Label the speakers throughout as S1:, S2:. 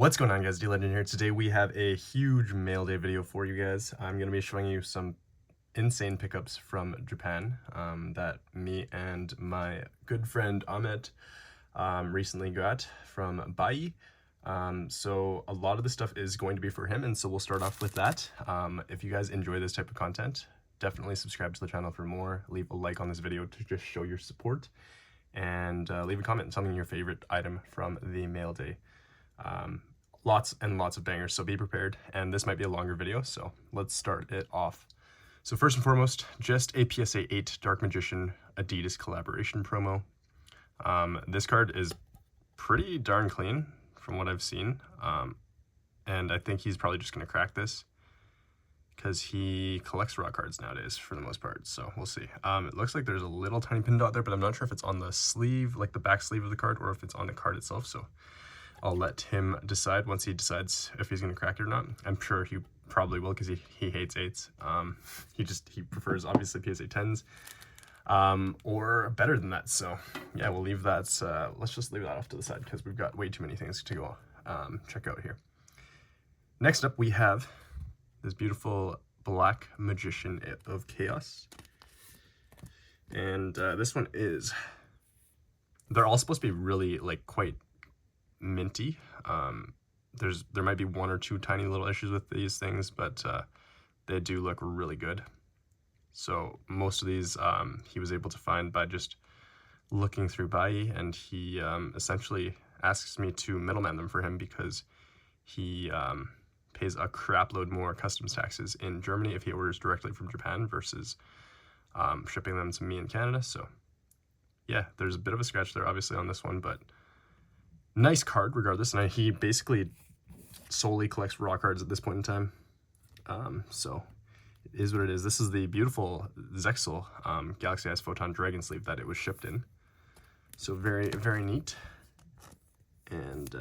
S1: What's going on, guys? DLegend here. Today we have a huge mail day video for you guys. I'm going to be showing you some insane pickups from Japan that me and my good friend Ahmet recently got from Bai. So a lot of the stuff is going to be for him, and so we'll start off with that. If you guys enjoy this type of content, definitely subscribe to the channel for more. Leave a like on this video to just show your support, and leave a comment telling me your favorite item from the mail day. Lots and lots of bangers, so be prepared. And this might be a longer video, so let's start it off. So first and foremost, just a PSA 8 Dark Magician Adidas collaboration promo. This card is pretty darn clean from what I've seen, and I think he's probably just going to crack this because he collects raw cards nowadays for the most part, so we'll see. It looks like there's a little tiny pin dot there, but I'm not sure if it's on the sleeve, like the back sleeve of the card, or if it's on the card itself, so I'll let him decide once he decides if he's going to crack it or not. I'm sure he probably will because he hates 8s. He prefers obviously PSA 10s or better than that. So yeah, we'll leave that. Let's just leave that off to the side because we've got way too many things to go check out here. Next up, we have this beautiful Black Magician of Chaos. And this one is, they're all supposed to be really like quite minty. There might be one or two tiny little issues with these things, but they do look really good. So most of these he was able to find by just looking through Bai, and he essentially asks me to middleman them for him because he pays a crap load more customs taxes in Germany if he orders directly from Japan versus shipping them to me in Canada. So yeah, there's a bit of a scratch there obviously on this one, but nice card regardless, and he basically solely collects raw cards at this point in time. So it is what it is. This is the beautiful Zexal Galaxy Eyes Photon Dragon sleeve that it was shipped in. So very, very neat. And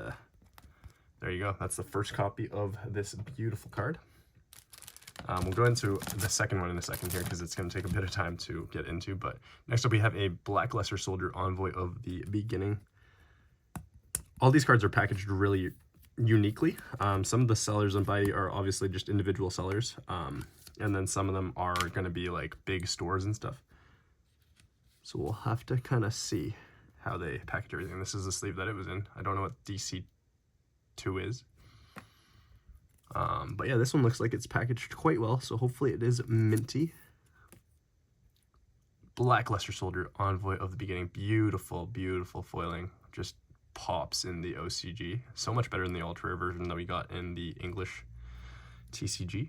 S1: there you go. That's the first copy of this beautiful card. We'll go into the second one in a second here because it's going to take a bit of time to get into. But next up we have a Black Lesser Soldier Envoy of the Beginning. All these cards are packaged really uniquely. Some of the sellers on Bai are obviously just individual sellers, and then some of them are going to be like big stores and stuff. So we'll have to kind of see how they package everything. This is the sleeve that it was in. I don't know what DC2 is. But yeah, this one looks like it's packaged quite well, so hopefully it is minty. Black Lesser Soldier Envoy of the Beginning. Beautiful, beautiful foiling. Just pops in the OCG. So much better than the ultra rare version that we got in the English TCG.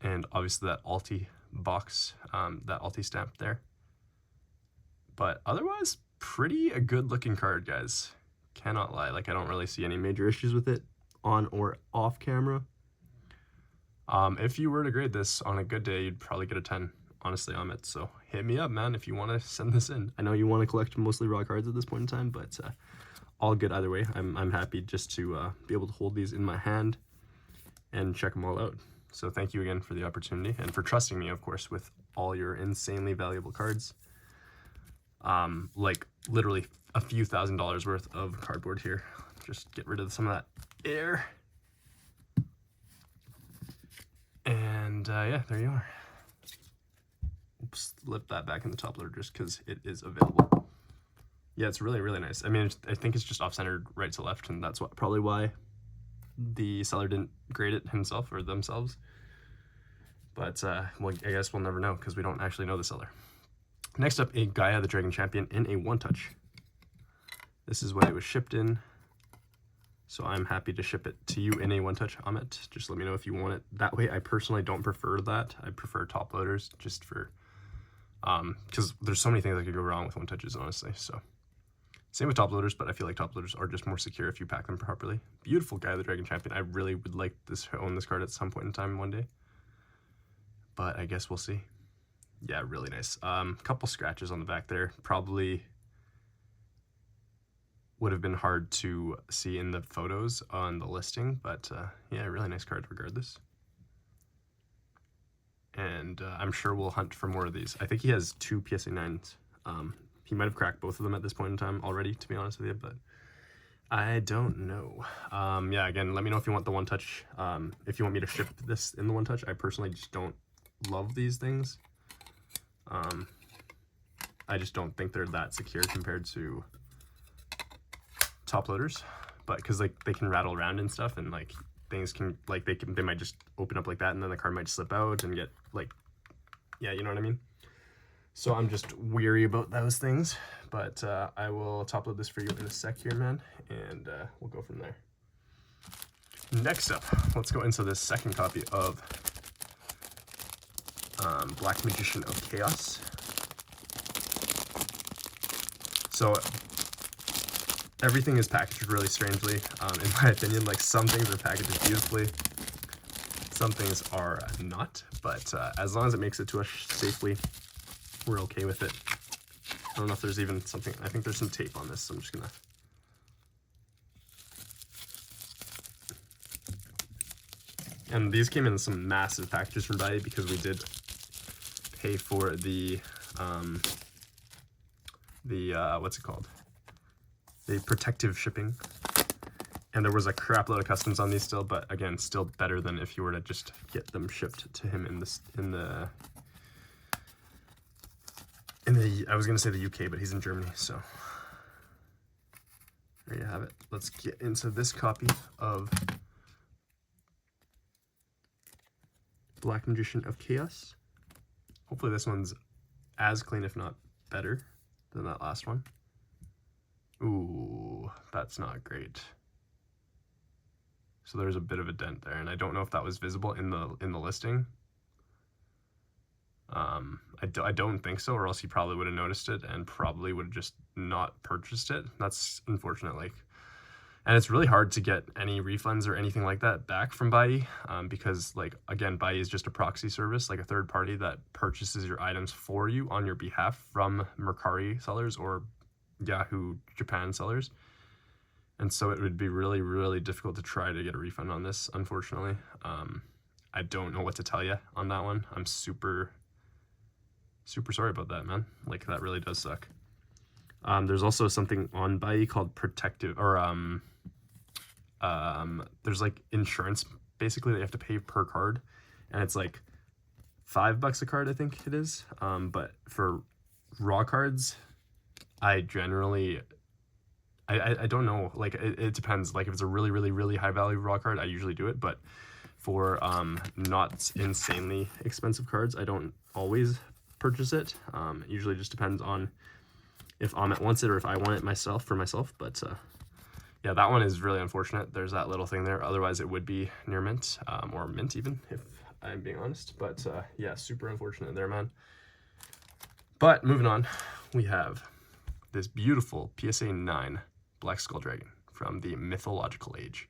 S1: And obviously that Alti box, that Alti stamp there. But otherwise, pretty a good looking card, guys. Cannot lie. Like, I don't really see any major issues with it on or off camera. If you were to grade this on a good day, you'd probably get a 10. Honestly, on it, so hit me up, man, if you want to send this in. I know you want to collect mostly raw cards at this point in time, but all good either way. I'm happy just to be able to hold these in my hand and check them all out. So thank you again for the opportunity and for trusting me, of course, with all your insanely valuable cards. Like literally a few $1,000s worth of cardboard here. Just get rid of some of that air. And yeah, there you are. Slip that back in the top loader just because it is available. Yeah, it's really, really nice. I mean, I think it's just off-centered right to left, and that's probably why the seller didn't grade it himself or themselves. But well, I guess we'll never know because we don't actually know the seller. Next up, a Gaia the Dragon Champion in a one-touch. This is what it was shipped in, so I'm happy to ship it to you in a one-touch, Ahmet. Just let me know if you want it that way. I personally don't prefer that. I prefer top loaders just for because there's so many things that could go wrong with one touches, honestly. So same with top loaders, but I feel like top loaders are just more secure if you pack them properly. Beautiful Gaia the Dragon Champion. I really would like to own this card at some point in time one day, but I guess we'll see. Yeah, really nice. Couple scratches on the back there. Probably would have been hard to see in the photos on the listing, but yeah, really nice card regardless. And I'm sure we'll hunt for more of these. I think he has 2 PSA 9s. He might have cracked both of them at this point in time already, to be honest with you, but I don't know. Yeah, again, let me know if you want the one touch. If you want me to ship this in the one touch. I personally just don't love these things. I just don't think they're that secure compared to top loaders, but because like they can rattle around and stuff, and like things can like they might just open up like that, and then the card might slip out and get like, yeah, you know what I mean. So I'm just weary about those things, but I will top load this for you in a sec here, man, and we'll go from there. Next up, let's go into this second copy of Black Magician of Chaos. So everything is packaged really strangely, in my opinion. Like, some things are packaged beautifully, some things are not, but as long as it makes it to us safely, we're okay with it. I don't know if there's even something, I think there's some tape on this, so I'm just gonna... And these came in some massive packages from Body because we did pay for the what's it called? The protective shipping. And there was a crap load of customs on these still, but again, still better than if you were to just get them shipped to him in the I was gonna say the UK, but he's in Germany, so there you have it. Let's get into this copy of Black Magician of Chaos. Hopefully this one's as clean, if not better, than that last one. Ooh, that's not great. So there's a bit of a dent there, and I don't know if that was visible in the listing. I don't think so, or else he probably would have noticed it and probably would have just not purchased it. That's unfortunate. Like, and it's really hard to get any refunds or anything like that back from Bai, because, like, again, Bai is just a proxy service, like a third party that purchases your items for you on your behalf from Mercari sellers or Yahoo Japan sellers. And so it would be really, really difficult to try to get a refund on this, unfortunately. I don't know what to tell you on that one. I'm super sorry about that, man. Like, that really does suck. There's also something on Bai called protective, or there's like insurance basically that you have to pay per card, and it's like $5 a card, I think it is. But for raw cards, I generally, I don't know, like it depends. Like, if it's a really, really, really high value raw card, I usually do it, but for not insanely expensive cards, I don't always purchase it. It usually just depends on if Amit wants it or if I want it myself for myself. But yeah, that one is really unfortunate. There's that little thing there. Otherwise it would be near mint, or mint even, if I'm being honest. But yeah, super unfortunate there, man. But moving on, we have this beautiful PSA 9 Black Skull Dragon from the Mythological Age.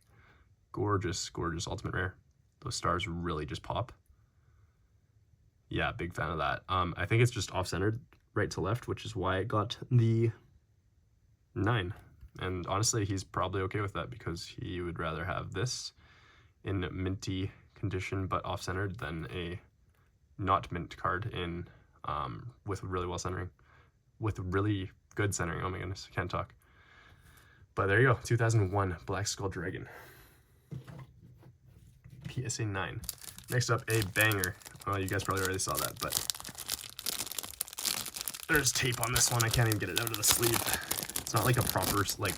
S1: Gorgeous, gorgeous ultimate rare. Those stars really just pop. Yeah, big fan of that. I think it's just off-centered right to left, which is why it got the 9. And honestly, he's probably okay with that because he would rather have this in minty condition but off-centered than a not mint card in with really well centering, with really good centering. Oh my goodness, I can't talk. But there you go, 2001 Black Skull Dragon. PSA 9. Next up, a banger. Oh, you guys probably already saw that, but there's tape on this one. I can't even get it out of the sleeve. It's not like a proper like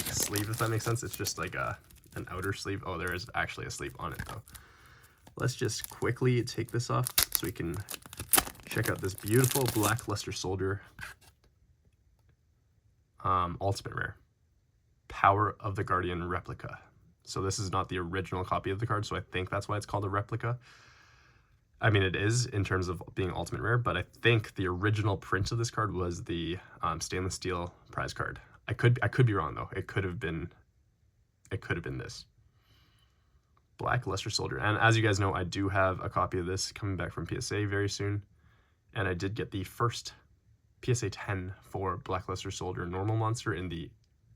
S1: sleeve, if that makes sense. It's just like an outer sleeve. Oh, there is actually a sleeve on it though. Let's just quickly take this off so we can check out this beautiful Black Luster Soldier ultimate rare, Power of the Guardian replica. So this is not the original copy of the card, so I think that's why it's called a replica. I mean, it is in terms of being ultimate rare, but I think the original print of this card was the stainless steel prize card. I could be wrong though. It could have been this Black Luster Soldier. And as you guys know, I do have a copy of this coming back from PSA very soon, and I did get the first PSA 10 for Black Luster Soldier normal monster in the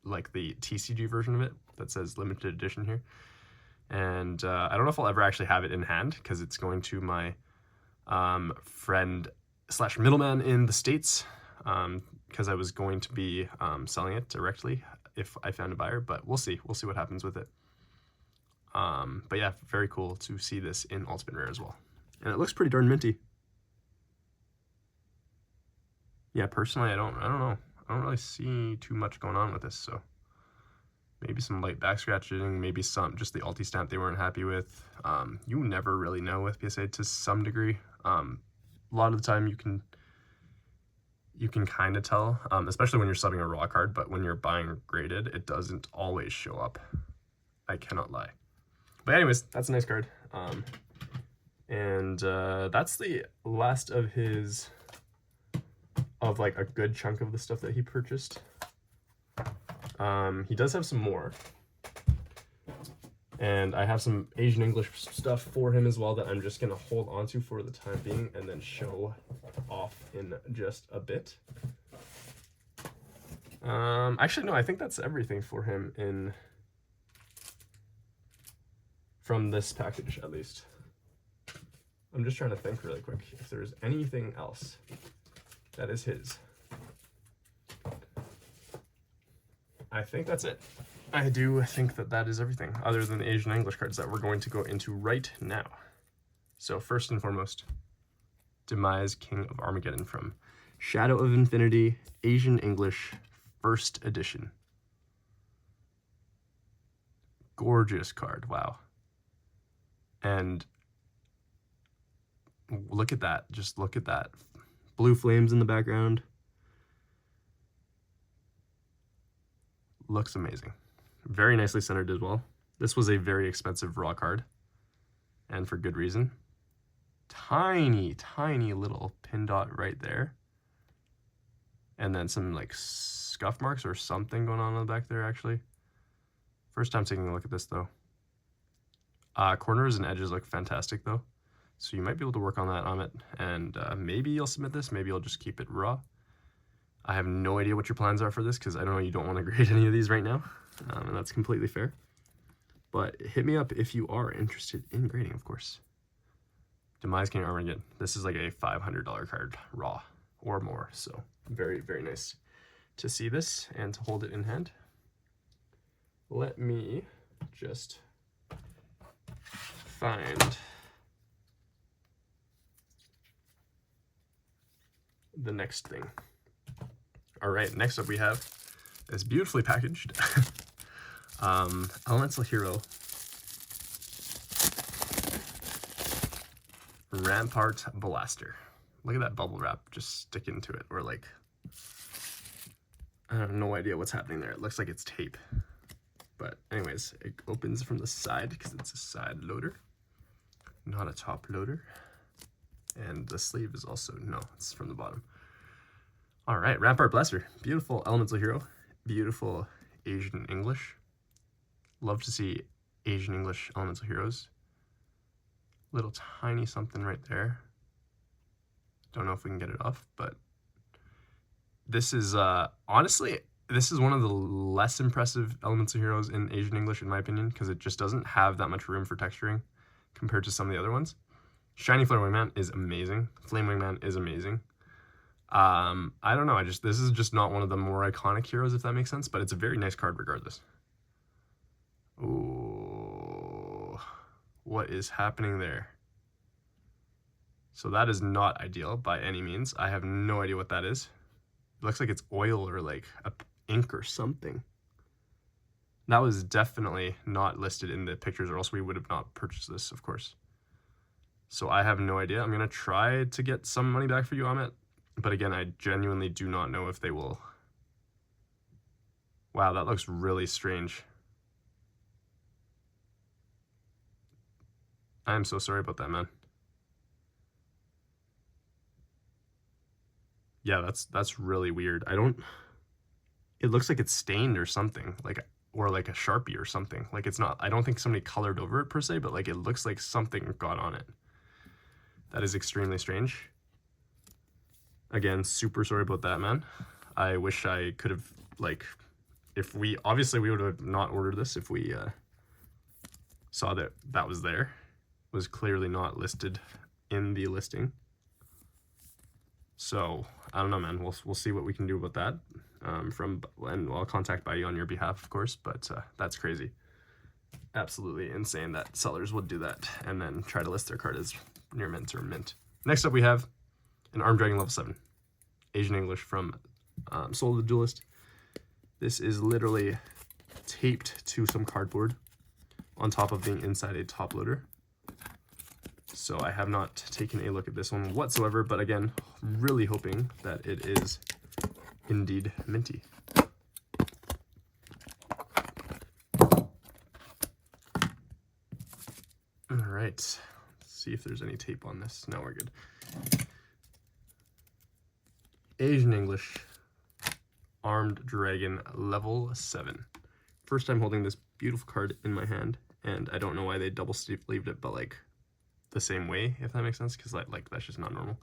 S1: TCG version of it that says limited edition here. And I don't know if I'll ever actually have it in hand because it's going to my friend / middleman in the States, because I was going to be selling it directly if I found a buyer, but we'll see. We'll see what happens with it. But yeah, very cool to see this in Ultimate Rare as well. And it looks pretty darn minty. Yeah, personally, I don't know. I don't really see too much going on with this, so maybe some light back scratching, maybe some just the ulti stamp they weren't happy with. You never really know with PSA to some degree. A lot of the time you can kind of tell, especially when you're subbing a raw card, but when you're buying graded, it doesn't always show up. I cannot lie. But anyways, that's a nice card. And that's the last of his, like a good chunk of the stuff that he purchased. He does have some more. And I have some Asian English stuff for him as well that I'm just going to hold on to for the time being and then show off in just a bit. Actually, no, I think that's everything for him from this package, at least. I'm just trying to think really quick if there's anything else that is his. I think that's it. I do think that is everything, other than the Asian English cards that we're going to go into right now. So first and foremost, Demise, King of Armageddon from Shadow of Infinity, Asian English, first edition. Gorgeous card, wow. And look at that, just look at that. Blue flames in the background. Looks amazing. Very nicely centered as well. This was a very expensive raw card, and for good reason. Tiny, tiny little pin dot right there. And then some like scuff marks or something going on the back there, actually. First time taking a look at this, though. Corners and edges look fantastic, though. So you might be able to work on that, Amit. And maybe you'll submit this. Maybe you'll just keep it raw. I have no idea what your plans are for this, because I don't know you don't want to grade any of these right now. And that's completely fair. But hit me up if you are interested in grading, of course. Demise, King of Armageddon. This is like a $500 card, raw or more. So very, very nice to see this and to hold it in hand. Let me just find the next thing. All right, next up we have this beautifully packaged Elemental Hero Rampart Blaster. Look at that bubble wrap just sticking to it, or like, I have no idea what's happening there. It looks like it's tape. But anyways, it opens from the side because it's a side loader, not a top loader. And the sleeve is also, no, it's from the bottom. All right, Rampart Blaster, beautiful Elemental Hero, beautiful Asian English. Love to see Asian English Elemental Heroes. Little tiny something right there. Don't know if we can get it off, but this is, honestly, this is one of the less impressive Elemental Heroes in Asian English, in my opinion, because it just doesn't have that much room for texturing compared to some of the other ones. Shiny Flare Wingman is amazing. Flame Wingman is amazing. I don't know, this is just not one of the more iconic heroes, if that makes sense, but it's a very nice card regardless. Ooh, what is happening there? So that is not ideal by any means. I have no idea what that is. It looks like it's oil or like ink or something. That was definitely not listed in the pictures, or else we would have not purchased this, of course. So I have no idea. I'm going to try to get some money back for you, Amit. But again, I genuinely do not know if they will. Wow, that looks really strange. I'm so sorry about that, man. Yeah, that's really weird. It looks like it's stained or something, or like a Sharpie or something. Like it's not, I don't think somebody colored over it per se, but like it looks like something got on it. That is extremely strange. Again, super sorry about that, man. I wish I could have, like, obviously we would have not ordered this if we saw that was there. It was clearly not listed in the listing. So, I don't know, man. We'll see what we can do about that. and I'll contact Bayou on your behalf, of course, but that's crazy. Absolutely insane that sellers would do that and then try to list their card as near mint or mint. Next up, we have an Armed Dragon level 7, Asian English from Soul of the Duelist. This is literally taped to some cardboard on top of being inside a top loader. So I have not taken a look at this one whatsoever, but again, really hoping that it is indeed minty. All right, let's see if there's any tape on this. No, we're good. Asian English, Armed Dragon level 7. First time holding this beautiful card in my hand, and I don't know why they double sleeved it, but like the same way, if that makes sense, because like that's just not normal.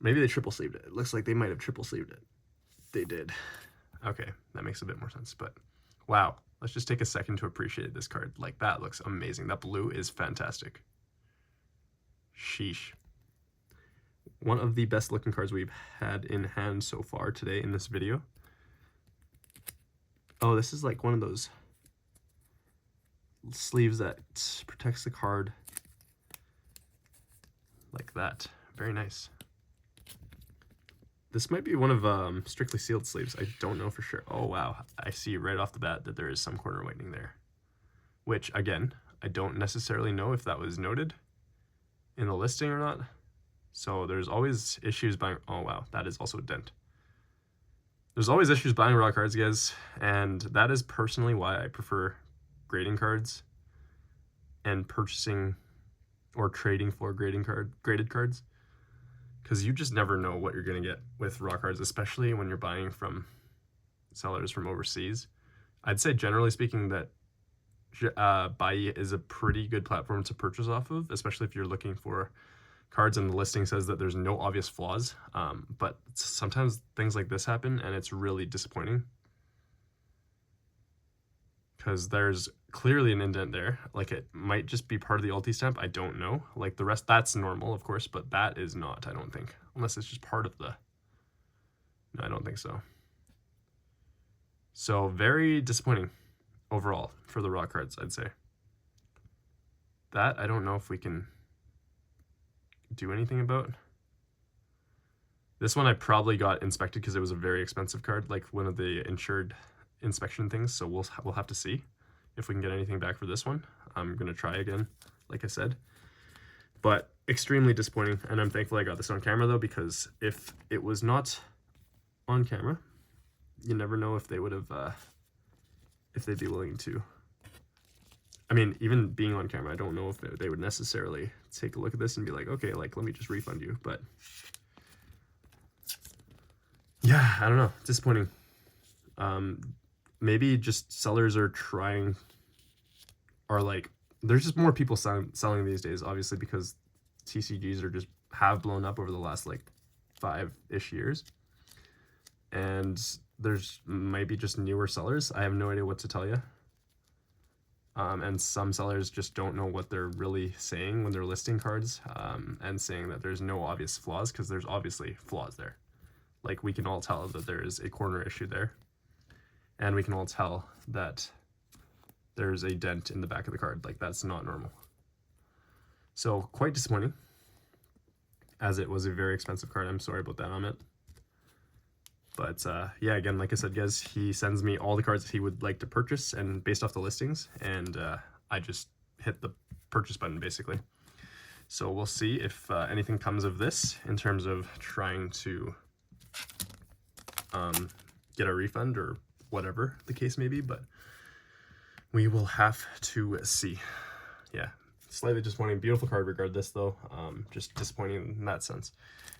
S1: Maybe they triple sleeved it. It looks like they might have triple sleeved it. They did. Okay, that makes a bit more sense, but wow. Let's just take a second to appreciate this card. Like, that looks amazing. That blue is fantastic. Sheesh. One of the best looking cards we've had in hand so far today in this video. Oh, this is like one of those sleeves that protects the card like that. Very nice. This might be one of strictly sealed sleeves. I don't know for sure. Oh, wow. I see right off the bat that there is some corner whitening there. Which, again, I don't necessarily know if that was noted in the listing or not. So there's always issues buying... Oh, wow. That is also a dent. There's always issues buying raw cards, guys. And that is personally why I prefer grading cards and purchasing or trading for graded cards. Because you just never know what you're going to get with raw cards, especially when you're buying from sellers from overseas. I'd say, generally speaking, that Bayou is a pretty good platform to purchase off of, especially if you're looking for cards and the listing says that there's no obvious flaws. But sometimes things like this happen, and it's really disappointing. Because there's clearly an indent there. Like, it might just be part of the ulti stamp. I don't know. Like, the rest, that's normal, of course, but that is not, I don't think. Unless it's just part of the... No, I don't think so. So, very disappointing overall for the raw cards, I'd say. That, I don't know if we can do anything about. This one I probably got inspected because it was a very expensive card, like one of the insured inspection things, so we'll have to see if we can get anything back for this one. I'm gonna try again, like I said, but extremely disappointing, and I'm thankful I got this on camera though, because if it was not on camera, you never know if they would have if they'd be willing to. I mean, even being on camera, I don't know if they would necessarily take a look at this and be like, okay, like, let me just refund you. But yeah, I don't know, disappointing. Maybe just sellers are like, there's just more people selling these days, obviously, because TCGs have blown up over the last like 5-ish years. And there's maybe just newer sellers. I have no idea what to tell you. And some sellers just don't know what they're really saying when they're listing cards, and saying that there's no obvious flaws, because there's obviously flaws there. Like, we can all tell that there is a corner issue there. And we can all tell that there's a dent in the back of the card. Like, that's not normal. So, quite disappointing, as it was a very expensive card. I'm sorry about that, Amit. But, yeah, again, like I said, guys, he sends me all the cards that he would like to purchase, and based off the listings, and I just hit the purchase button, basically. So, we'll see if anything comes of this in terms of trying to get a refund or whatever the case may be, but we will have to see. Yeah, slightly disappointing. Beautiful card regardless, though. Just disappointing in that sense.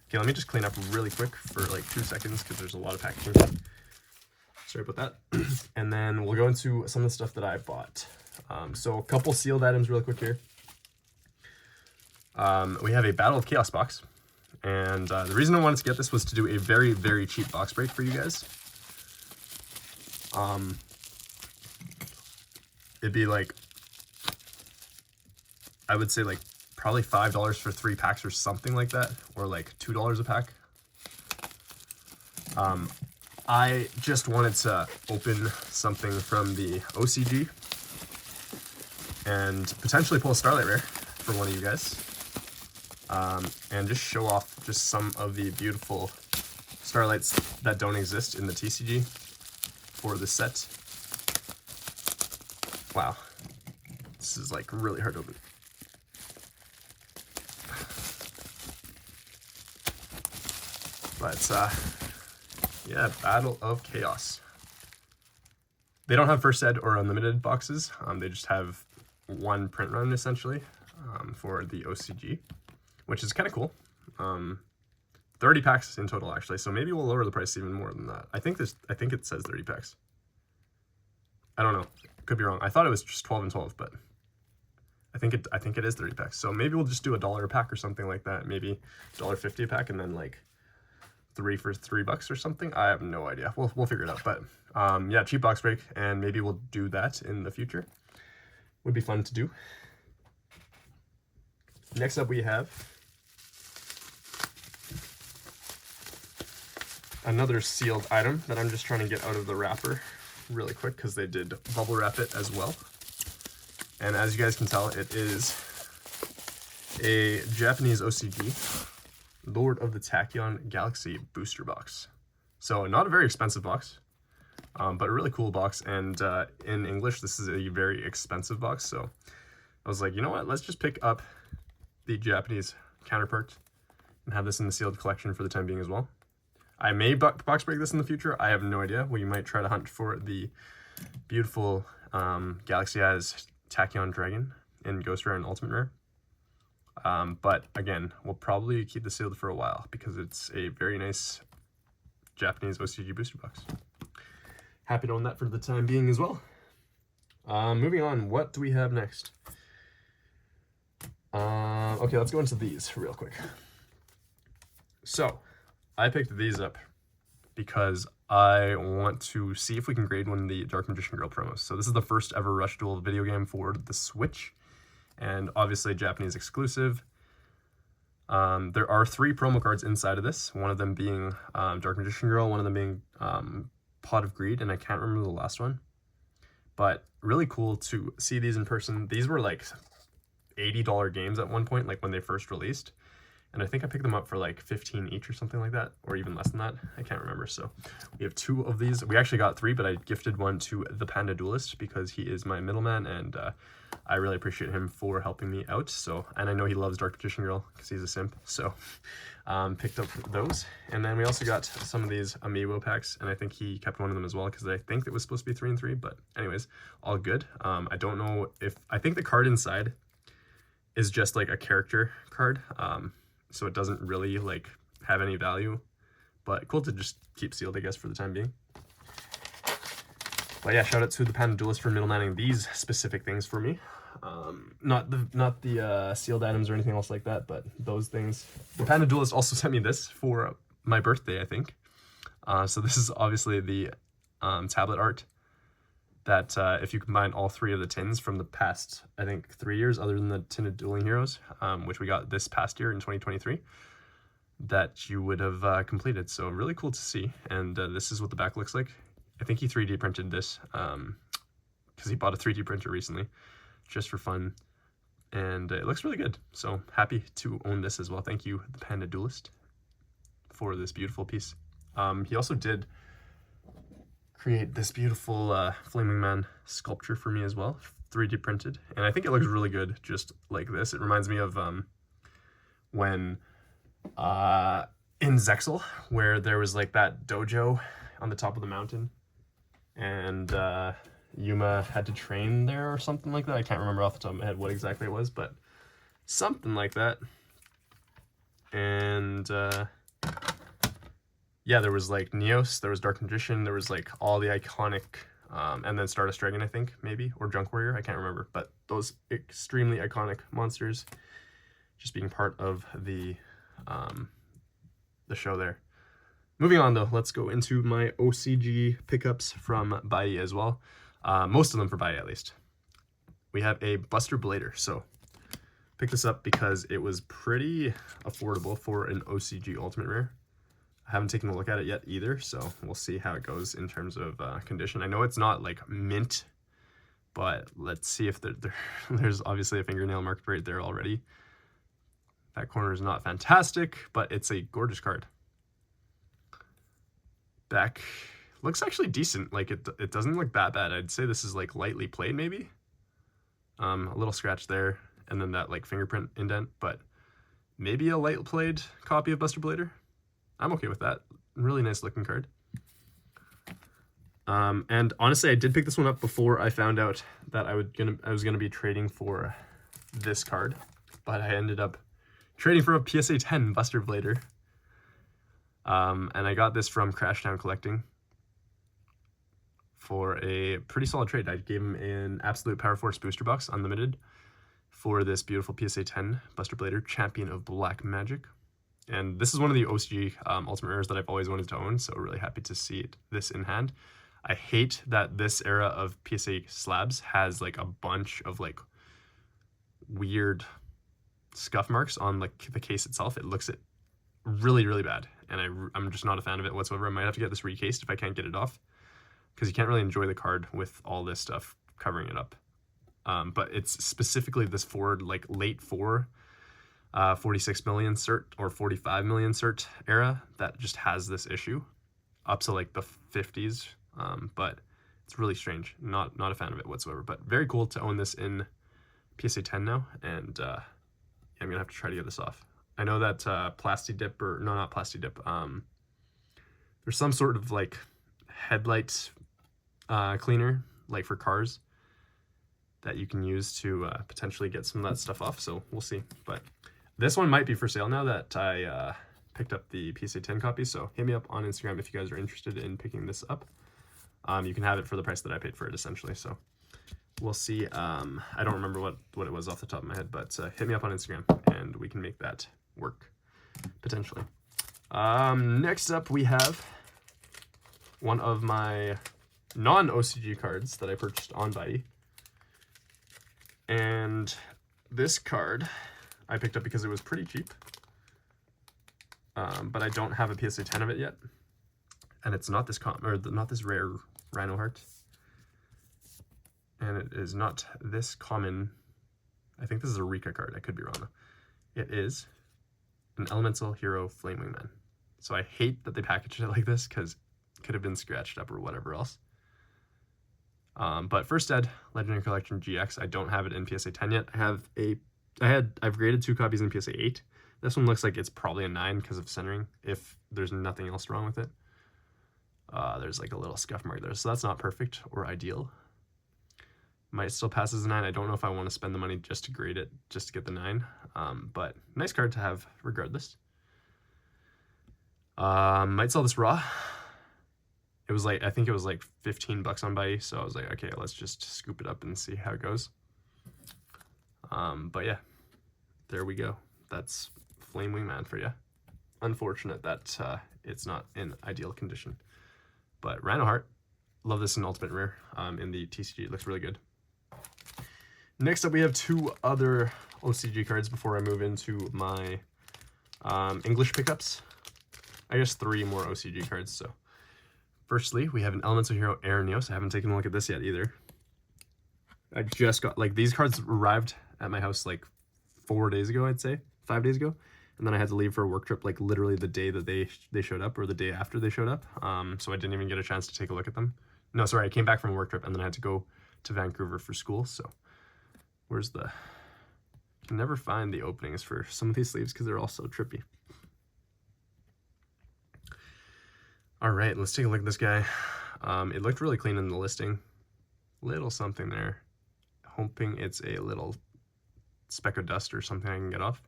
S1: Okay, let me just clean up really quick for like 2 seconds, because there's a lot of packaging. Sorry about that. And then we'll go into some of the stuff that I bought. So a couple sealed items real quick here. We have a Battle of Chaos box. And the reason I wanted to get this was to do a very, very cheap box break for you guys. It'd be like, I would say like probably $5 for 3 packs or something like that, or like $2 a pack. I just wanted to open something from the OCG and potentially pull a Starlight Rare for one of you guys, and just show off just some of the beautiful Starlights that don't exist in the TCG for the set. Wow, this is like really hard to open. But yeah, Battle of Chaos. They don't have first ed or unlimited boxes. They just have one print run essentially for the OCG, which is kind of cool. 30 packs in total actually, so maybe we'll lower the price even more than that. I think it says 30 packs. I don't know. Could be wrong. I thought it was just 12 and 12, but I think it is 30 packs. So maybe we'll just do $1 a pack or something like that. Maybe $1.50 a pack, and then like 3 for $3 or something. I have no idea. We'll figure it out. But yeah, cheap box break, and maybe we'll do that in the future. Would be fun to do. Next up, we have another sealed item that I'm just trying to get out of the wrapper really quick because they did bubble wrap it as well. And as you guys can tell, it is a Japanese OCG Lord of the Tachyon Galaxy booster box. So not a very expensive box, but a really cool box. And in English, this is a very expensive box. So I was like, you know what? Let's just pick up the Japanese counterpart and have this in the sealed collection for the time being as well. I may box break this in the future. I have no idea. We might try to hunt for the beautiful Galaxy Eyes Tachyon Dragon in Ghost Rare and Ultimate Rare. But again, we'll probably keep this sealed for a while because it's a very nice Japanese OCG booster box. Happy to own that for the time being as well. Moving on, what do we have next? Okay, let's go into these real quick. So, I picked these up because I want to see if we can grade one of the Dark Magician Girl promos. So this is the first ever Rush Duel video game for the Switch, and obviously Japanese exclusive. There are 3 promo cards inside of this, one of them being Dark Magician Girl, one of them being Pot of Greed, and I can't remember the last one. But really cool to see these in person. These were like $80 games at one point, like when they first released. And I think I picked them up for like 15 each or something like that, or even less than that. I can't remember. So we have 2 of these. We actually got 3, but I gifted one to the Panda Duelist because he is my middleman, and I really appreciate him for helping me out. So, and I know he loves Dark Magician Girl because he's a simp. So picked up those. And then we also got some of these Amiibo packs, and I think he kept one of them as well because I think it was supposed to be 3 and 3, but anyways, all good. I don't know if, I think the card inside is just like a character card. So it doesn't really like have any value, but cool to just keep sealed, I guess, for the time being. But yeah, shout out to the Panda Duelist for middlemaning these specific things for me. Not the sealed items or anything else like that, but those things. The Panda Duelist also sent me this for my birthday, I think. So this is obviously the tablet art that if you combine all 3 of the tins from the past, I think 3 years, other than the tin of Dueling Heroes, which we got this past year in 2023, that you would have completed. So really cool to see. And this is what the back looks like. I think he 3D printed this because he bought a 3D printer recently just for fun. And it looks really good. So happy to own this as well. Thank you, the Panda Duelist, for this beautiful piece. He also did create this beautiful Flaming Man sculpture for me as well, 3D printed, and I think it looks really good just like this. It reminds me of when in Zexal, where there was like that dojo on the top of the mountain, and Yuma had to train there or something like that. I can't remember off the top of my head what exactly it was, but something like that. And yeah, there was like Neos, there was Dark Magician, there was like all the iconic, and then Stardust Dragon, I think, maybe, or Junk Warrior, I can't remember, but those extremely iconic monsters just being part of the show there. Moving on though, let's go into my OCG pickups from Bai as well. Most of them for Bai at least. We have a Buster Blader, so picked this up because it was pretty affordable for an OCG Ultimate Rare. I haven't taken a look at it yet either, so we'll see how it goes in terms of condition. I know it's not like mint, but let's see if there's obviously a fingernail mark right there already. That corner is not fantastic, but it's a gorgeous card. Back looks actually decent. Like it doesn't look that bad. I'd say this is like lightly played maybe. A little scratch there, and then that like fingerprint indent, but maybe a light played copy of Buster Blader. I'm okay with that. Really nice looking card. And honestly, I did pick this one up before I found out that I was gonna be trading for this card, but I ended up trading for a PSA 10 Buster Blader. And I got this from Crashdown Collecting for a pretty solid trade. I gave him an Absolute Power Force Booster Box Unlimited for this beautiful PSA 10 Buster Blader, Champion of Black Magic. And this is one of the OCG Ultimate Rares that I've always wanted to own, so really happy to see this in hand. I hate that this era of PSA slabs has like a bunch of like weird scuff marks on like the case itself. It looks really, really bad, and I'm just not a fan of it whatsoever. I might have to get this recased if I can't get it off, because you can't really enjoy the card with all this stuff covering it up. But it's specifically this forward, like late 46 million cert or 45 million cert era that just has this issue up to like the 50s. But it's really strange. Not a fan of it whatsoever, but very cool to own this in PSA 10 now. And yeah, I'm gonna have to try to get this off. I know that Plastidip, or no, not Plastidip. There's some sort of like headlight cleaner, like for cars, that you can use to potentially get some of that stuff off. So we'll see. But this one might be for sale now that I picked up the PSA 10 copy. So hit me up on Instagram if you guys are interested in picking this up. You can have it for the price that I paid for it, essentially. So we'll see. I don't remember what it was off the top of my head, but hit me up on Instagram and we can make that work potentially. Next up, we have one of my non-OCG cards that I purchased on Buy. And this card I picked up because it was pretty cheap, but I don't have a PSA 10 of it yet, and it's not this not this rare Rhino Heart, and it is not this common. I think this is a Rika card. I could be wrong though. It is an Elemental Hero Flame Wingman. So I hate that they packaged it like this, because it could have been scratched up or whatever else. But First Ed Legendary Collection GX, I don't have it in PSA 10 yet. I've graded 2 copies in PSA 8. This one looks like it's probably a 9 because of centering, if there's nothing else wrong with it. There's like a little scuff mark there, so that's not perfect or ideal. Might still pass as a 9. I don't know if I want to spend the money just to grade it, just to get the 9. But nice card to have regardless. Might sell this raw. It was like, I think it was like 15 bucks on Buy, so I was like, okay, let's just scoop it up and see how it goes. But yeah, there we go. That's Flame Wingman for you. Unfortunate that it's not in ideal condition. But Rhino Heart, love this in Ultimate Rare in the TCG. It looks really good. Next up, we have 2 other OCG cards before I move into my English pickups. I guess 3 more OCG cards. So firstly, we have an Elemental Hero Aranios. I haven't taken a look at this yet either. I just got, like, these cards arrived at my house like 4 days ago, I'd say, 5 days ago. And then I had to leave for a work trip, like literally the day that they showed up, or the day after they showed up. So I didn't even get a chance to take a look at them. No, sorry, I came back from a work trip and then I had to go to Vancouver for school. So where's the... I can never find the openings for some of these sleeves because they're all so trippy. All right, let's take a look at this guy. It looked really clean in the listing. Little something there. Hoping it's a little speck of dust or something I can get off,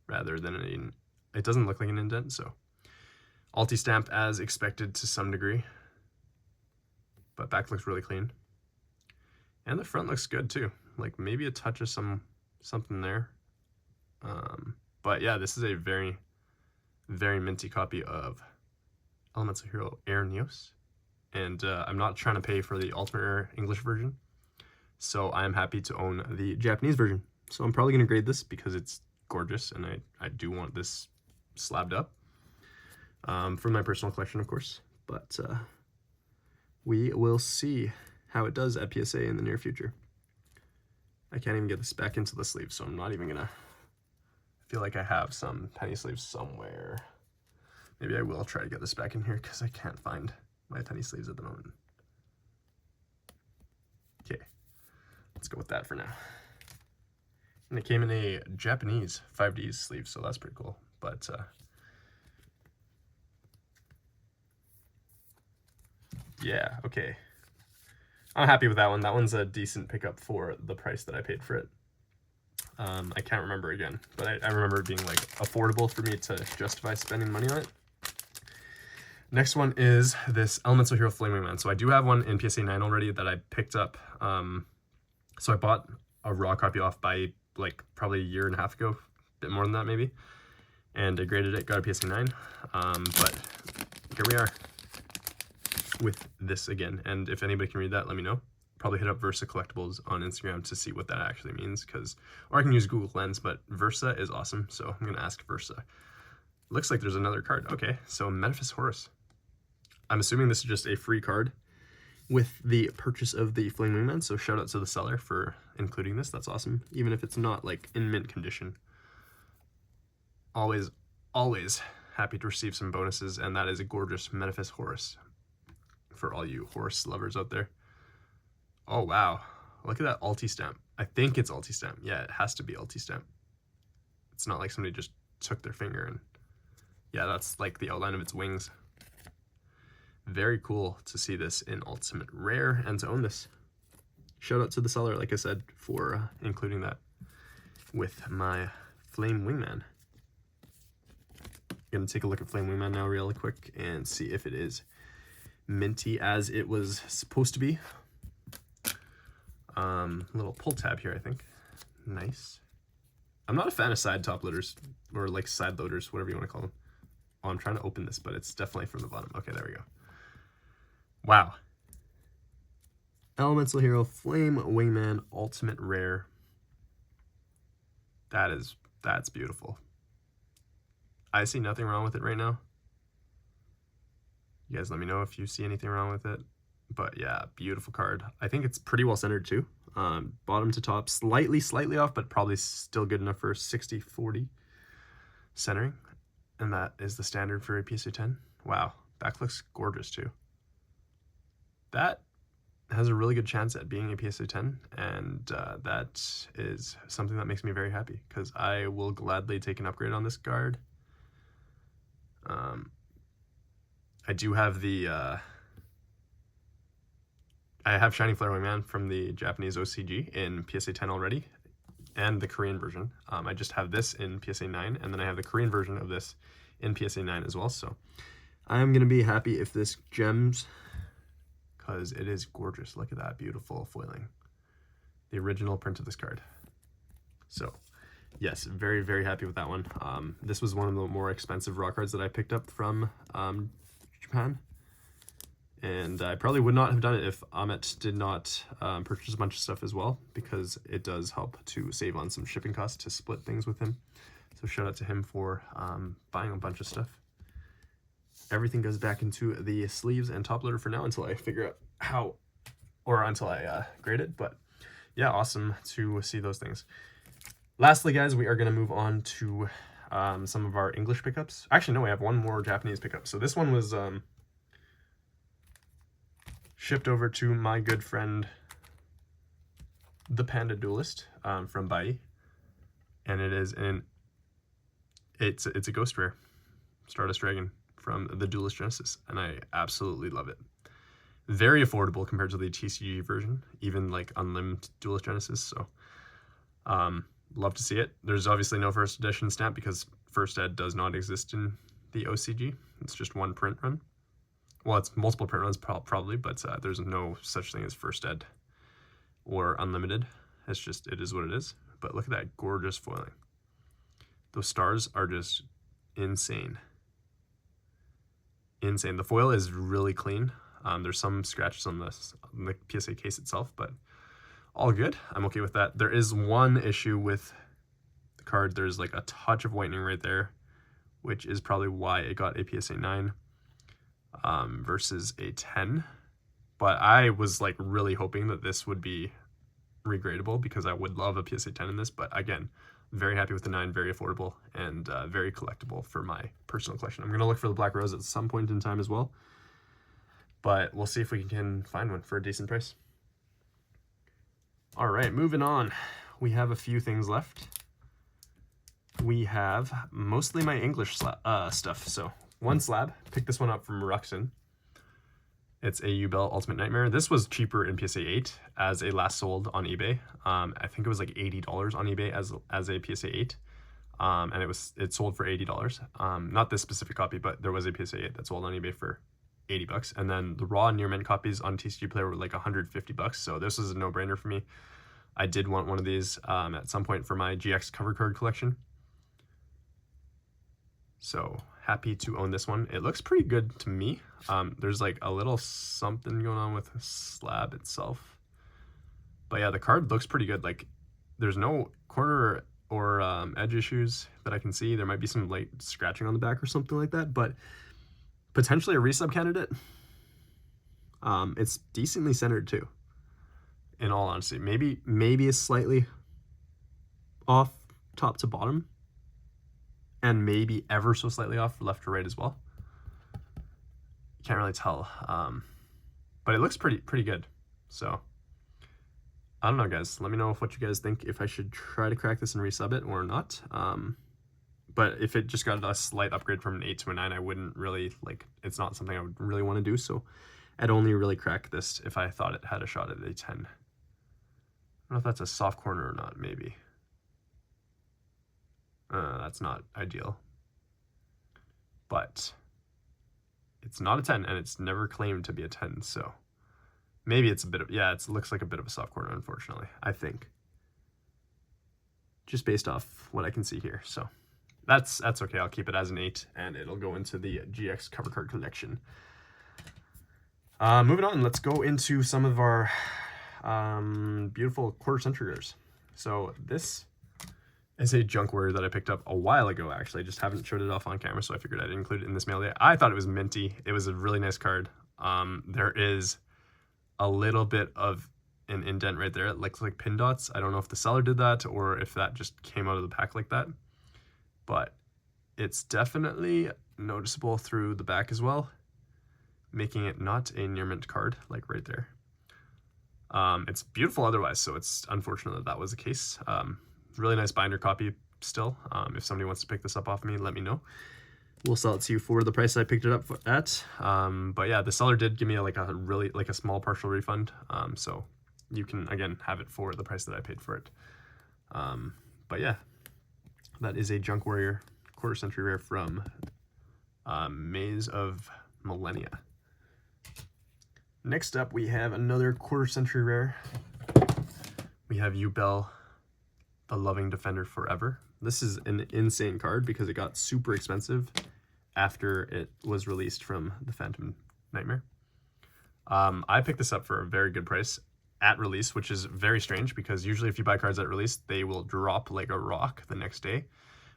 S1: rather than it doesn't look like an indent, so. Alti stamp as expected to some degree, but back looks really clean. And the front looks good too. Like maybe a touch of something there. But yeah, this is a very, very minty copy of Elemental Hero Aranios. And I'm not trying to pay for the Ultimate Rare English version, so I'm happy to own the Japanese version. So I'm probably going to grade this because it's gorgeous and I do want this slabbed up. for my personal collection, of course. But we will see how it does at PSA in the near future. I can't even get this back into the sleeve, so I'm not even gonna. I feel like I have some penny sleeves somewhere. Maybe I will try to get this back in here because I can't find my penny sleeves at the moment. Okay, let's go with that for now. And it came in a Japanese 5Ds sleeve, so that's pretty cool. But yeah, okay. I'm happy with that one. That one's a decent pickup for the price that I paid for it. I can't remember again, but I remember it being like affordable for me to justify spending money on it. Next one is this Elemental Hero Flame Wingman. So I do have one in PSA 9 already that I picked up. So I bought a raw copy off by like probably a year and a half ago, a bit more than that maybe. And I graded it, got a PSA 9. But here we are with this again. And if anybody can read that, let me know. Probably hit up Versa Collectibles on Instagram to see what that actually means, or I can use Google Lens, but Versa is awesome, so I'm gonna ask Versa. Looks like there's another card. Okay, so Metaphys Horus. I'm assuming this is just a free card with the purchase of the Flame Wingman, so shout out to the seller for including this. That's awesome, even if it's not like in mint condition. Always happy to receive some bonuses, and that is a gorgeous Metaphys Horus for all you horse lovers out there. Oh, wow. Look at that Alti stamp. I think it's Alti stamp. Yeah, it has to be Alti stamp. It's not like somebody just took their finger and... Yeah, that's like the outline of its wings. Very cool to see this in Ultimate Rare and to own this. Shout out to the seller, like I said, for including that with my Flame Wingman. Gonna take a look at Flame Wingman now real quick and see if it is minty as it was supposed to be. Little pull tab here, I think. Nice. I'm not a fan of side top loaders, or like side loaders, whatever you want to call them. Oh, I'm trying to open this, but it's definitely from the bottom. Okay, there we go. Wow. Elemental Hero Flame Wingman Ultimate Rare. That's beautiful. I see nothing wrong with it right now. You guys let me know if you see anything wrong with it. But yeah, beautiful card. I think it's pretty well centered too. Bottom to top, slightly off, but probably still good enough for 60-40 centering. And that is the standard for a PSA 10. Wow, back looks gorgeous too. That has a really good chance at being a PSA 10, and that is something that makes me very happy because I will gladly take an upgrade on this card. I do have the I have Shining Flare Wingman from the Japanese OCG in PSA 10 already, and the Korean version. I just have this in PSA 9, and then I have the Korean version of this in PSA 9 as well. So I'm gonna be happy if this gems, because it is gorgeous. Look at that beautiful foiling, the original print of this card. So yes, very happy with that one. This was one of the more expensive raw cards that I picked up from Japan. And I probably would not have done it if Amit did not purchase a bunch of stuff as well, because it does help to save on some shipping costs to split things with him. So shout out to him for buying a bunch of stuff. Everything goes back into the sleeves and top loader for now until I figure out how, or until I grade it. But yeah, awesome to see those things. Lastly, guys, we are going to move on to some of our English pickups. Actually, no, we have one more Japanese pickup. So this one was... shipped over to my good friend, the Panda Duelist, from Bai, and it is it's a ghost rare, Stardust Dragon from the Duelist Genesis, and I absolutely love it. Very affordable compared to the TCG version, even like unlimited Duelist Genesis. So, love to see it. There's obviously no first edition stamp because first ed does not exist in the OCG. It's just one print run. Well, it's multiple print runs probably, but there's no such thing as first ed or unlimited. It's just, it is what it is. But look at that gorgeous foiling. Those stars are just insane. Insane. The foil is really clean. There's some scratches on the PSA case itself, but all good. I'm okay with that. There is one issue with the card. There's like a touch of whitening right there which is probably why it got a PSA 9 versus a 10. But I was like really hoping that this would be regradable because I would love a PSA 10 in this. But again, very happy with the 9, very affordable and very collectible for my personal collection. I'm going to look for the Black Rose at some point in time as well. But we'll see if we can find one for a decent price. All right, moving on. We have a few things left. We have mostly my English stuff. So one slab, picked this one up from Ruxin. It's a Ubel Ultimate Nightmare. This was cheaper in PSA 8 as a last sold on eBay. I think it was like $80 on eBay as a PSA 8. And it sold for $80. Not this specific copy, but there was a PSA 8 that sold on eBay for $80. And then the raw near mint copies on TCG Player were like $150. So this was a no-brainer for me. I did want one of these at some point for my GX cover card collection. So happy to own this one. It looks pretty good to me. There's like a little something going on with the slab itself. But yeah, the card looks pretty good. Like there's no corner or edge issues that I can see. There might be some light scratching on the back or something like that, but potentially a resub candidate. It's decently centered too, in all honesty. Maybe it's slightly off top to bottom, and maybe ever so slightly off left to right as well. Can't really tell, but it looks pretty good. So I don't know, guys. Let me know what you guys think, if I should try to crack this and resub it or not. But if it just got a slight upgrade from an 8 to a 9, I wouldn't really, like, it's not something I would really want to do. So I'd only really crack this if I thought it had a shot at a 10. I don't know if that's a soft corner or not, maybe. That's not ideal. But it's not a 10, and it's never claimed to be a 10, so maybe it's a bit of, yeah, it looks like a bit of a soft corner, unfortunately, I think. Just based off what I can see here, so that's okay. I'll keep it as an 8, and it'll go into the GX cover card collection. Moving on, let's go into some of our beautiful quarter century rares. So this is a junk warrior that I picked up a while ago, actually. I just haven't showed it off on camera, so I figured I'd include it in this mail day. I thought it was minty. It was a really nice card. There is a little bit of an indent right there. It looks like pin dots. I don't know if the seller did that or if that just came out of the pack like that, but it's definitely noticeable through the back as well, making it not a near mint card, like right there. It's beautiful otherwise, so it's unfortunate that that was the case. Really nice binder copy still. If somebody wants to pick this up off me, let me know. We'll sell it to you for the price I picked it up at. But yeah, the seller did give me a small partial refund. So you can, again, have it for the price that I paid for it. But yeah, that is a Junk Warrior quarter century rare from Maze of Millennia. Next up, we have another quarter century rare. We have Ubel, the Loving Defender Forever. This is an insane card because it got super expensive after it was released from the Phantom Nightmare. I picked this up for a very good price at release, which is very strange because usually if you buy cards at release, they will drop like a rock the next day.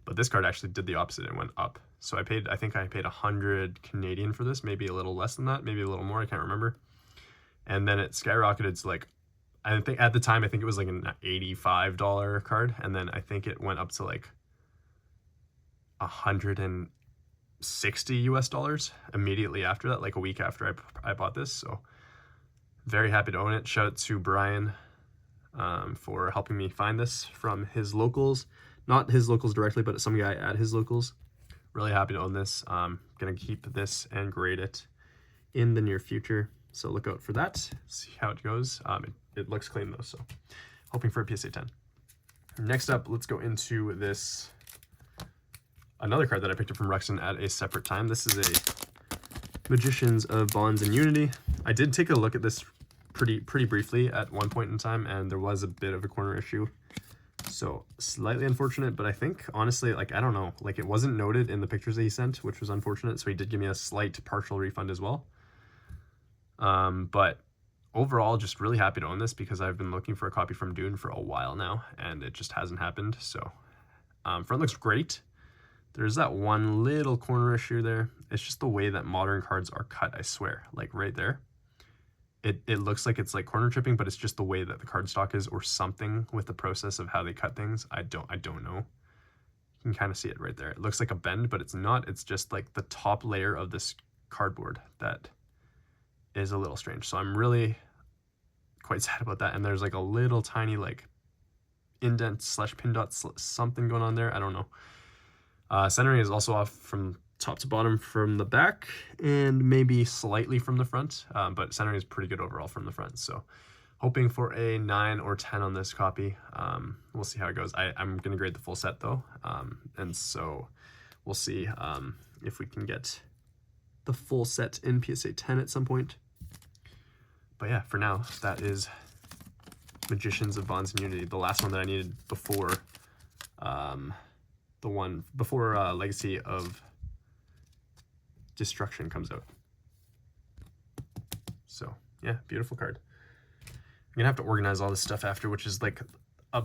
S1: But this card actually did the opposite and went up. So I think I paid 100 Canadian for this, maybe a little less than that, maybe a little more, I can't remember. And then it skyrocketed to like, I think at the time, I think it was like an $85 card. And then I think it went up to like $160 US immediately after that, like a week after I bought this. So very happy to own it. Shout out to Brian for helping me find this from his locals. Not his locals directly, but some guy at his locals. Really happy to own this. Gonna keep this and grade it in the near future. So look out for that, see how it goes. It looks clean though, so hoping for a PSA 10. Next up, let's go into this, another card that I picked up from Ruxin at a separate time. This is a Magicians of Bonds and Unity. I did take a look at this pretty briefly at one point in time, and there was a bit of a corner issue. So slightly unfortunate, but I think honestly, like, I don't know, like it wasn't noted in the pictures that he sent, which was unfortunate. So he did give me a slight partial refund as well. But overall, just really happy to own this because I've been looking for a copy from Dune for a while now, and it just hasn't happened. So front looks great. There's that one little corner issue there. It's just the way that modern cards are cut, I swear. Like right there. It looks like it's like corner chipping, but it's just the way that the cardstock is or something with the process of how they cut things. I don't know. You can kind of see it right there. It looks like a bend, but it's not. It's just like the top layer of this cardboard that is a little strange. So I'm really quite sad about that. And there's like a little tiny like indent slash pin dot something going on there. I don't know. Centering is also off from top to bottom from the back and maybe slightly from the front, but centering is pretty good overall from the front. So hoping for a 9 or 10 on this copy. We'll see how it goes. I'm going to grade the full set though, and so we'll see if we can get the full set in PSA 10 at some point. But yeah, for now, that is Magicians of Bonds and Unity, the last one that I needed before the one before Legacy of Destruction comes out. So yeah, beautiful card. I'm gonna have to organize all this stuff after, which is like a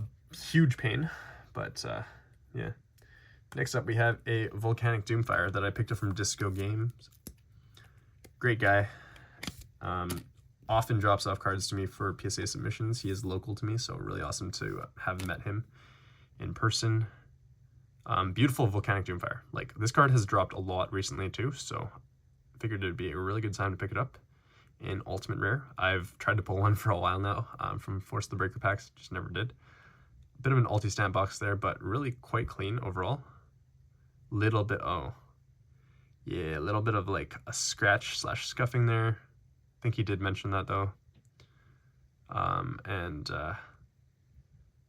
S1: huge pain, but yeah. Next up we have a Volcanic Doomfire that I picked up from Disco Games. Great guy. Often drops off cards to me for PSA submissions. He is local to me, so really awesome to have met him in person. Beautiful Volcanic Doomfire. Like, this card has dropped a lot recently too, so I figured it'd be a really good time to pick it up in Ultimate Rare. I've tried to pull one for a while now from Forced to Break the Packs, just never did. A bit of an ulti stamp box there, but really quite clean overall. Little bit, oh, yeah, a little bit of like a scratch slash scuffing there. I think he did mention that though.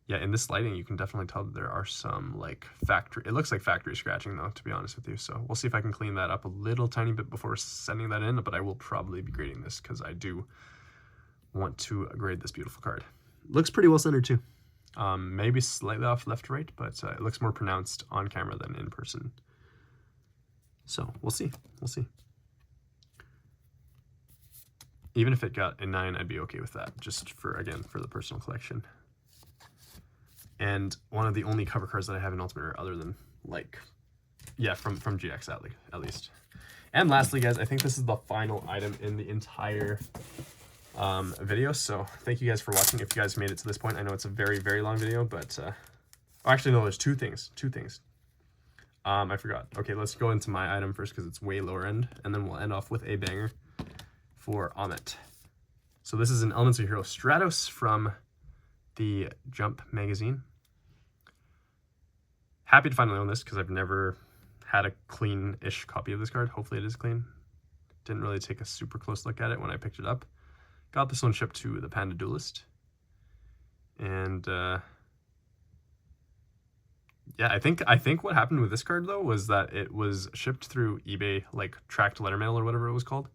S1: Yeah, in this lighting, you can definitely tell that there are some like factory, it looks like factory scratching though, to be honest with you. So we'll see if I can clean that up a little tiny bit before sending that in, but I will probably be grading this because I do want to grade this beautiful card. Looks pretty well centered too. Maybe slightly off left to right, but it looks more pronounced on camera than in person. So we'll see, we'll see. Even if it got a 9, I'd be okay with that, just for, again, for the personal collection. And one of the only cover cards that I have in Ultimate Rare other than, like, yeah, from GX at least. And lastly, guys, I think this is the final item in the entire video. So thank you guys for watching. If you guys made it to this point, I know it's a very, very long video, but actually, no, there's two things. I forgot. Okay, let's go into my item first because it's way lower end, and then we'll end off with a banger for Amit. So this is an Elemental Hero Stratos from the Jump magazine. Happy to finally own this because I've never had a clean-ish copy of this card. Hopefully it is clean. Didn't really take a super close look at it when I picked it up. Got this one shipped to the Panda Duelist. And yeah, I think what happened with this card though was that it was shipped through eBay, like tracked letter mail or whatever it was called.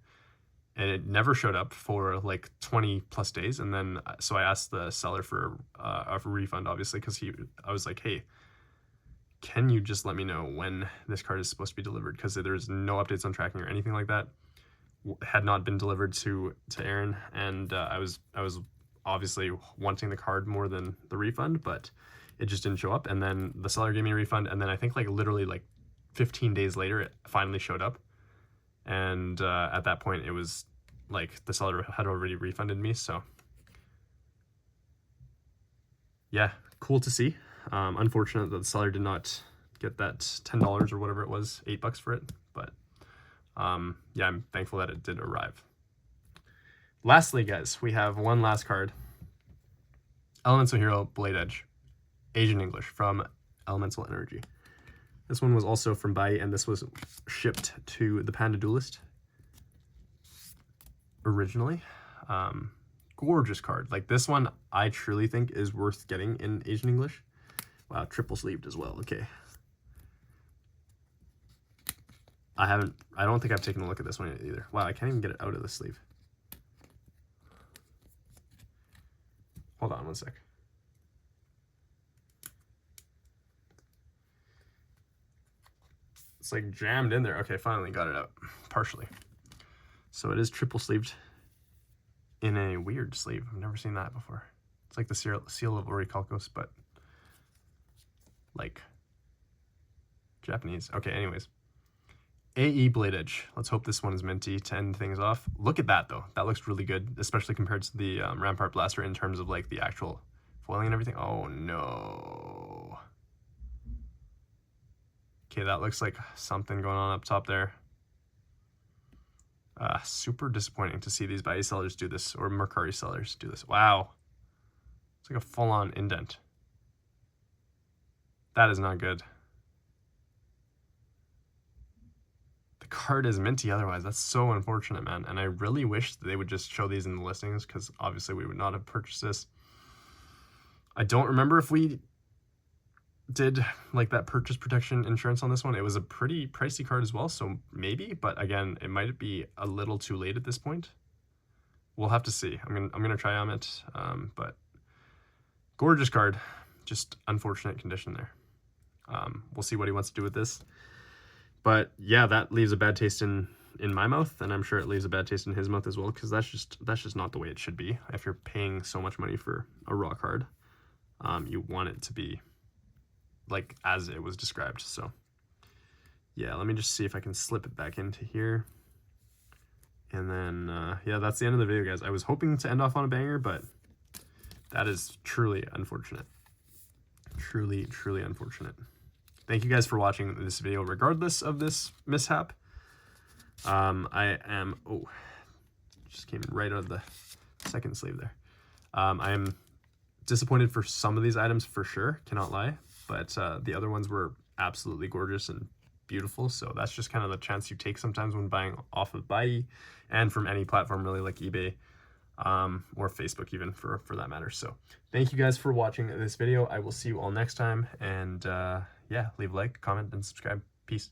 S1: And it never showed up for like 20 plus days. And then, so I asked the seller for a refund, obviously, because I was like, hey, can you just let me know when this card is supposed to be delivered? Because there's no updates on tracking or anything like that. Had not been delivered to Aaron. And I was obviously wanting the card more than the refund, but it just didn't show up. And then the seller gave me a refund. And then I think like literally like 15 days later, it finally showed up. And at that point, it was like the seller had already refunded me. So yeah, cool to see. Unfortunate that the seller did not get that $10 or whatever it was, $8 for it. But yeah, I'm thankful that it did arrive. Lastly, guys, we have one last card. Elemental Hero Blade Edge, Asian English from Elemental Energy. This one was also from Bai, and this was shipped to the Panda Duelist originally. Gorgeous card. Like, this one, I truly think is worth getting in Asian English. Wow, triple sleeved as well. Okay. I don't think I've taken a look at this one yet either. Wow, I can't even get it out of the sleeve. Hold on one sec. It's like jammed in there. Okay, finally got it out, partially. So it is triple sleeved in a weird sleeve. I've never seen that before. It's like the seal of Orichalcos, but like Japanese. Okay, anyways. AE Blade Edge. Let's hope this one is minty to end things off. Look at that, though. That looks really good, especially compared to the Rampart Blaster in terms of, like, the actual foiling and everything. Oh, no. Okay, that looks like something going on up top there. Super disappointing to see these Bai sellers do this, or Mercari sellers do this. Wow. It's like a full-on indent. That is not good. The card is minty otherwise. That's so unfortunate, man. And I really wish they would just show these in the listings, because obviously we would not have purchased this. I don't remember if we did like that purchase protection insurance on this one. It was a pretty pricey card as well, so maybe, but again, it might be a little too late at this point. We'll have to see. I'm gonna try on it, but gorgeous card, just unfortunate condition there. We'll see what he wants to do with this, but yeah, that leaves a bad taste in my mouth, and I'm sure it leaves a bad taste in his mouth as well, because that's just not the way it should be. If you're paying so much money for a raw card, you want it to be like as it was described. So yeah, let me just see if I can slip it back into here, and then yeah, that's the end of the video, guys. I was hoping to end off on a banger, but that is truly unfortunate. Truly unfortunate. Thank you guys for watching this video regardless of this mishap. I am, oh, just came right out of the second sleeve there. I am disappointed for some of these items for sure, cannot lie, but the other ones were absolutely gorgeous and beautiful. So that's just kind of the chance you take sometimes when buying off of Bai, and from any platform really, like eBay, or Facebook even for that matter. So thank you guys for watching this video. I will see you all next time, and yeah, leave a like, comment, and subscribe. Peace.